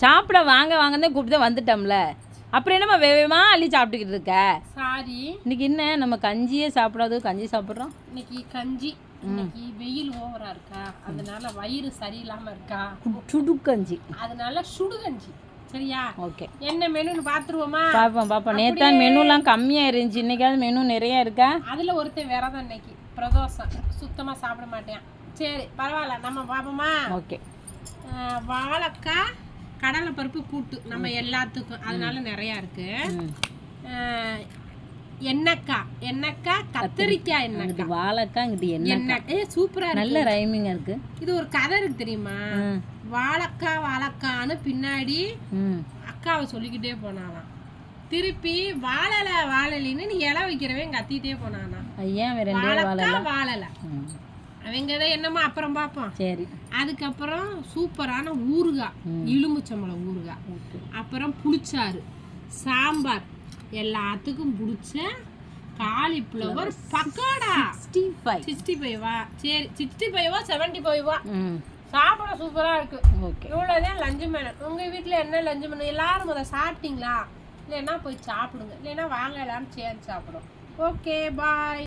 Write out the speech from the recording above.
சாப்பிட வாங்க வாங்கன்னு கூப்பிட்டு வந்துட்டோம்ல, அப்புறம் என்னம்மா வேகமா அள்ளி சாப்பிட்டுக்கிட்டு இருக்க? சாரி, இன்னைக்கு என்ன நம்ம கஞ்சியே சாப்பிடாது, கஞ்சி சாப்பிட்றோம். இன்னைக்கு கஞ்சி. இன்னைக்கு வெயில் ஓவரா இருக்கா, அதனால வயிறு சரியில்லாம இருக்கா, சுடுகஞ்சி, அதனால சுடுகஞ்சி. சரியா? ஓகே. என்ன மெனுன்னு பாத்துருவோமா? பாப்போம். நேத்தான் மெனுலாம் கம்மியா இருந்துச்சு, இன்னைக்காவது மெனு நிறைய இருக்கா? அதுல ஒருத்தன் விரதம், இன்னைக்கு பிரதோஷம், சுத்தமா சாப்பிட மாட்டேன். சரி பரவாயில்ல, நம்ம பாப்போமா? ஓகே. வாழைக்காய் கடலை பருப்பு கூட்டு நம்ம எல்லாத்துக்கும், அதனால நிறைய இருக்கு. எண்ணெய்க்காய் கத்திரிக்காய் எண்ணெய், வாழைக்காய் இங்கிட்டு எண்ணெய் சூப்பரா இருக்கு. நல்ல ரைமிங்கா இருக்கு. இது ஒரு கதை இருக்கு தெரியுமா? வாழைக்கான்னு பின்னாடி அக்காவை சொல்லிக்கிட்டே போனாலாம். திருப்பி வாழலின்னு நீ இலை வைக்கிறவன் கத்திட்டே போனானா. வாழலை அவங்கதான் என்னமோ அப்புறம் பார்ப்போம். சரி. அதுக்கப்புறம் சூப்பரான ஊறுகாய், எலுமிச்சம்பழம் ஊறுகாய், அப்புறம் புளிச்சாறு, சாம்பார், எல்லாத்துக்கும் பிடிச்ச காலிஃப்ளவர் பக்கோடா. 65 சரி, 65 75 சாப்பிட சூப்பரா இருக்கு. இவ்வளவுதான் லஞ்சு மெனு. உங்க வீட்டுல என்ன லஞ்சு மெனு? எல்லாரும் முதல்ல சாப்பிட்டீங்களா? இல்லைன்னா போய் சாப்பிடுங்க, இல்லைன்னா வாங்க எல்லாரும் சேர்ந்து சாப்பிடும். ஓகே, பாய்.